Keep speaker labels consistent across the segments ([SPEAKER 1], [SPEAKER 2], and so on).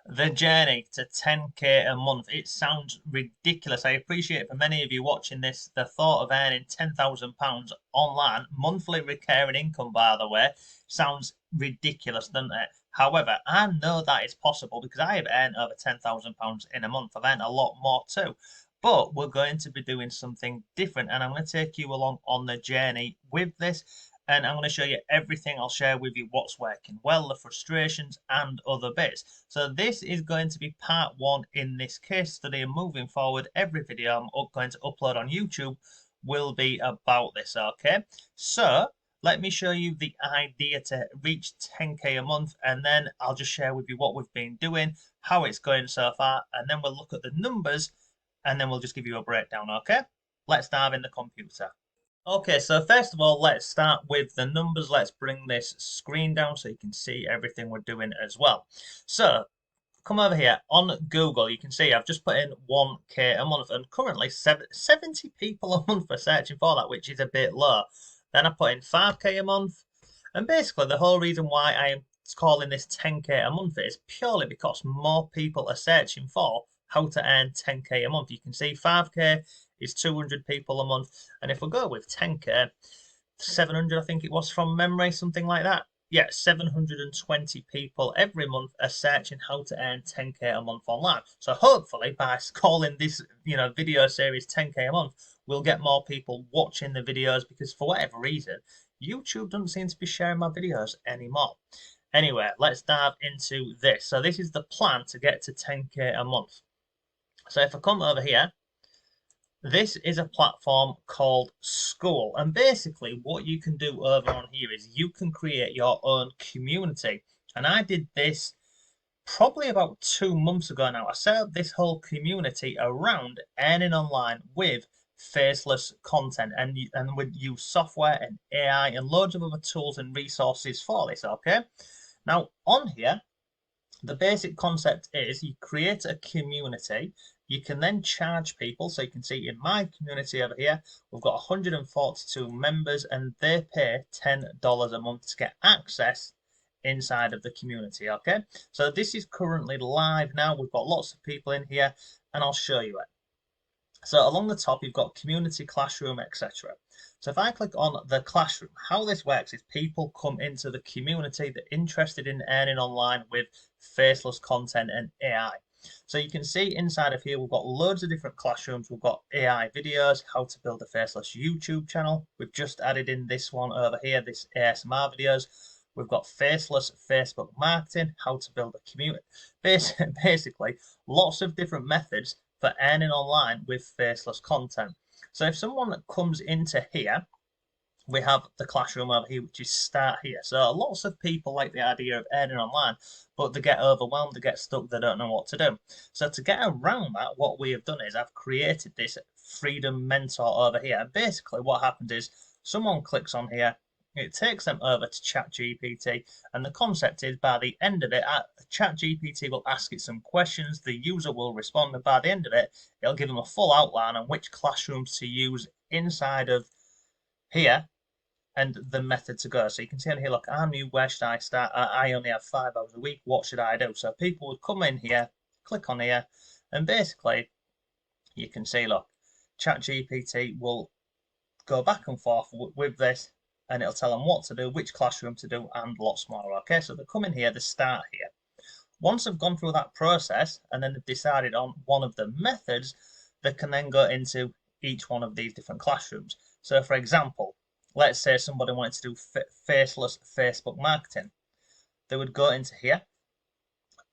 [SPEAKER 1] The journey to 10k a month. It sounds ridiculous. I appreciate for many of you watching this, the thought of earning £10,000 online, monthly recurring income, by the way, sounds ridiculous, doesn't it? However, I know that it's possible because I have earned over £10,000 in a month. I've earned a lot more too. But we're going to be doing something different, and I'm going to take you along on the journey with this. And I'm going to show you everything. I'll share with you what's working well, the frustrations, and other bits. So this is going to be part one in this case study, and moving forward, every video I'm going to upload on YouTube will be about this, okay? So let me show you the idea to reach 10k a month, and then I'll just share with you what we've been doing, how it's going so far, and then we'll look at the numbers, and then we'll just give you a breakdown, okay? Let's dive in the computer. Okay, so first of all, let's start with the numbers. Let's bring this screen down so you can see everything we're doing as well. So come over here on Google. You can see I've just put in 1k a month, and currently 70 people a month are searching for that, which is a bit low. Then I put in 5k a month, and basically the whole reason why I am calling this 10k a month is purely because more people are searching for how to earn 10k a month. You can see 5k is 200 people a month, and if we go with 10k, 700 I think it was from memory, something like that. Yeah, 720 people every month are searching how to earn 10k a month online. So hopefully by calling this video series 10k a month, we'll get more people watching the videos, because for whatever reason YouTube doesn't seem to be sharing my videos anymore. Anyway, let's dive into this. So this is the plan to get to 10k a month. So if I come over here, this is a platform called Skool, and basically what you can do over on here is you can create your own community. And I did this probably about 2 months ago now. I set up this whole community around earning online with faceless content, and would use software and AI and loads of other tools and resources for this, okay? Now on here, the basic concept is you create a community. You can then charge people. So you can see in my community over here, we've got 142 members, and they pay $10 a month to get access inside of the community, okay? So this is currently live now. We've got lots of people in here, and I'll show you it. So along the top, you've got community, classroom, etc. So if I click on the classroom, how this works is people come into the community that are interested in earning online with faceless content and AI. So you can see inside of here, we've got loads of different classrooms. We've got AI videos, how to build a faceless YouTube channel. We've just added in this one over here, this ASMR videos. We've got faceless Facebook marketing, how to build a community. Basically, lots of different methods for earning online with faceless content. So if someone comes into here, we have the classroom over here, which is start here. So lots of people like the idea of earning online, but they get overwhelmed, they get stuck, they don't know what to do. So to get around that, what we have done is I've created this freedom mentor over here. And basically what happens is someone clicks on here, it takes them over to ChatGPT, and the concept is by the end of it, ChatGPT will ask it some questions, the user will respond, and by the end of it, it'll give them a full outline on which classrooms to use inside of here and the method to go. So you can see on here, look, I'm new, where should I start? I only have 5 hours a week, what should I do? So people would come in here, click on here, and basically you can see, look, ChatGPT will go back and forth with this, and it'll tell them what to do, which classroom to do, and lots more. Okay, so they come in here, they start here. Once they've gone through that process and then they've decided on one of the methods, they can then go into each one of these different classrooms. So for example, let's say somebody wanted to do faceless Facebook marketing. They would go into here,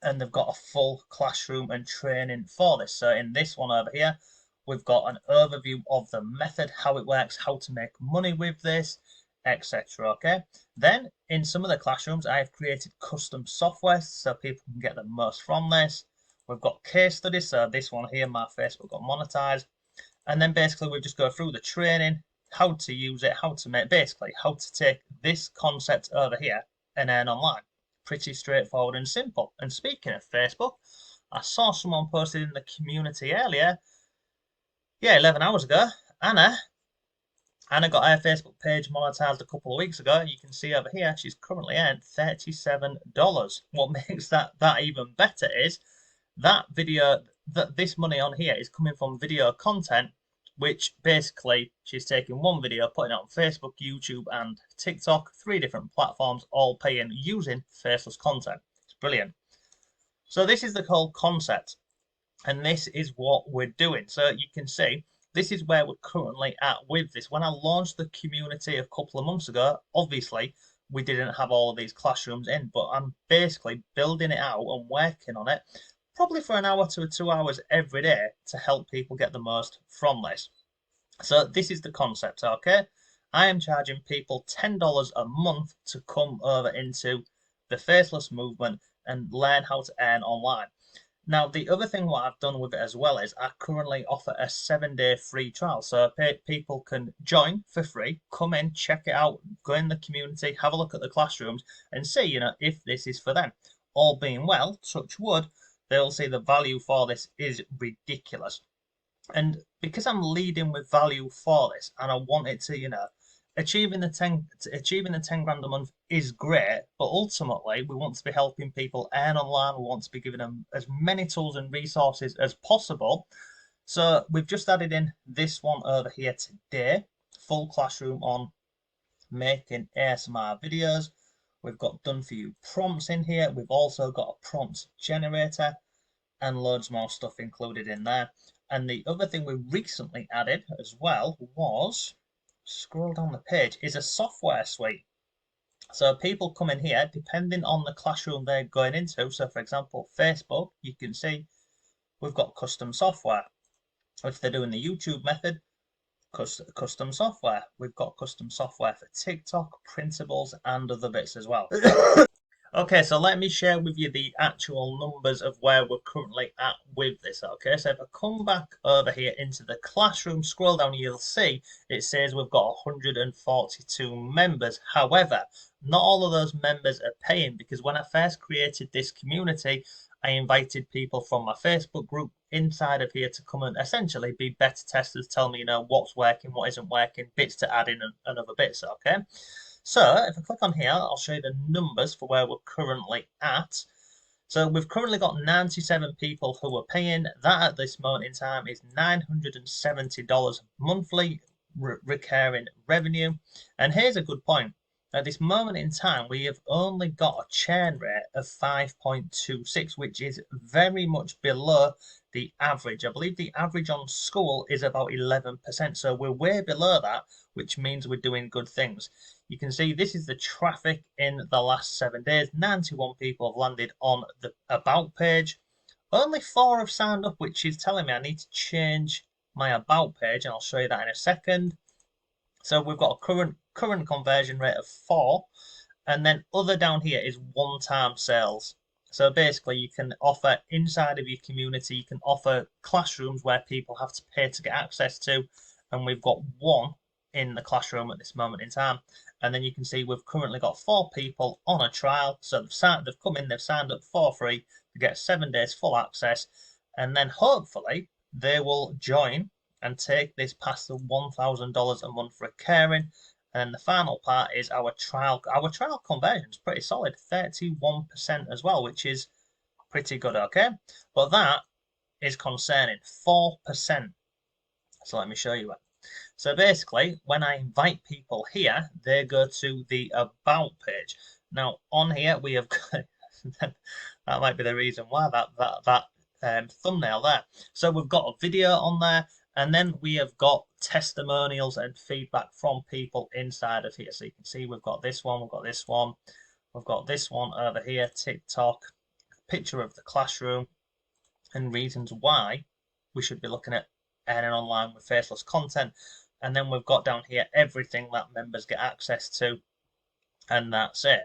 [SPEAKER 1] and they've got a full classroom and training for this. So in this one over here, we've got an overview of the method, how it works, how to make money with this, etc. Okay. Then in some of the classrooms, I have created custom software so people can get the most from this. We've got case studies. So this one here, my Facebook got monetized. And then basically we just go through the training, how to use it, how to make, basically how to take this concept over here and earn online. Pretty straightforward and simple. And speaking of Facebook, I saw someone posted in the community earlier, yeah, 11 hours ago, Anna, Anna got her Facebook page monetized a couple of weeks ago. You can see over here she's currently earned $37. What makes that even better is that video, that this money on here is coming from video content, which basically she's taking one video, putting it on Facebook, YouTube, and TikTok, 3 different platforms, all paying using faceless content. It's brilliant. So this is the whole concept, and this is what we're doing. So you can see this is where we're currently at with this. When I launched the community a couple of months ago, obviously we didn't have all of these classrooms in, but I'm basically building it out and working on it probably for an hour to 2 hours every day to help people get the most from this. So this is the concept, okay? I am charging people $10 a month to come over into the Faceless movement and learn how to earn online. Now, the other thing what I've done with it as well is I currently offer a 7-day free trial. So people can join for free, come in, check it out, go in the community, have a look at the classrooms and see, if this is for them. All being well, touch wood, they'll see the value for this is ridiculous. And because I'm leading with value for this and I want it to, achieving the 10 grand a month is great, but ultimately we want to be helping people earn online. We want to be giving them as many tools and resources as possible. So we've just added in this one over here today, full classroom on making ASMR videos. We've got done for you prompts in here. We've also got a prompt generator and loads more stuff included in there. And the other thing we recently added as well was, scroll down the page, is a software suite. So people come in here depending on the classroom they're going into. So for example, Facebook, you can see we've got custom software. If they're doing the YouTube method, custom software. We've got custom software for TikTok, printables, and other bits as well. Okay, so let me share with you the actual numbers of where we're currently at with this. Okay, so if I come back over here into the classroom, scroll down, you'll see it says we've got 142 members. However, not all of those members are paying because when I first created this community, I invited people from my Facebook group inside of here to come and essentially be beta testers, tell me, what's working, what isn't working, bits to add in and other bits, okay? So if I click on here, I'll show you the numbers for where we're currently at. So we've currently got 97 people who are paying. That at this moment in time is $970 monthly recurring revenue. And here's a good point. At this moment in time, we have only got a churn rate of 5.26, which is very much below the average. I believe the average on Skool is about 11%. So we're way below that, which means we're doing good things. You can see this is the traffic in the last 7 days. 91 people have landed on the About page. Only 4 have signed up, which is telling me I need to change my About page, and I'll show you that in a second. So we've got a current conversion rate of 4, and then other down here is one-time sales. So basically you can offer inside of your community, you can offer classrooms where people have to pay to get access to, and we've got 1 in the classroom at this moment in time. And then you can see we've currently got 4 people on a trial. So they've come in, they've signed up for free to get 7 days full access. And then hopefully they will join and take this past the $1,000 a month recurring. And the final part is our trial. Our trial conversion is pretty solid, 31% as well, which is pretty good, okay? But that is concerning, 4%. So let me show you it. So basically, when I invite people here, they go to the About page. Now, on here, we have got, that might be the reason why that thumbnail there. So we've got a video on there, and then we have got testimonials and feedback from people inside of here. So you can see we've got this one, we've got this one, we've got this one over here, TikTok, picture of the classroom, and reasons why we should be looking at earning online with faceless content. And then we've got down here everything that members get access to, and that's it.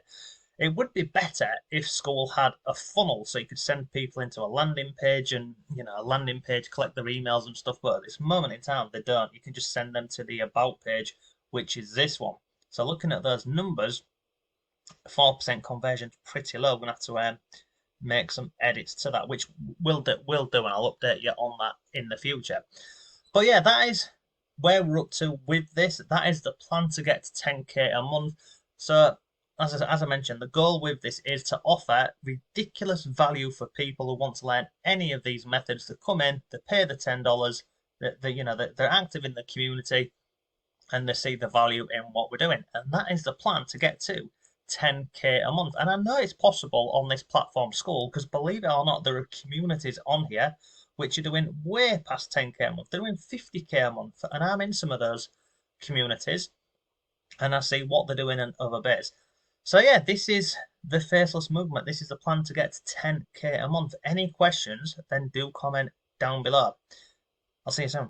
[SPEAKER 1] It would be better if Skool had a funnel so you could send people into a landing page and, a landing page, collect their emails and stuff. But at this moment in time, they don't. You can just send them to the About page, which is this one. So looking at those numbers, 4% conversion is pretty low. We're going to have to make some edits to that, which we'll do, and I'll update you on that in the future. But yeah, that is where we're up to with this, that is the plan to get to 10k a month. So as I mentioned, the goal with this is to offer ridiculous value for people who want to learn any of these methods to come in, they pay the $10, they're active in the community, and they see the value in what we're doing. And that is the plan to get to 10k a month. And I know it's possible on this platform Skool, because believe it or not, there are communities on here which are doing way past 10k a month. They're doing 50k a month, and I'm in some of those communities, and I see what they're doing in other bits. So yeah, this is the Faceless movement. This is the plan to get to 10k a month. Any questions, then do comment down below. I'll see you soon.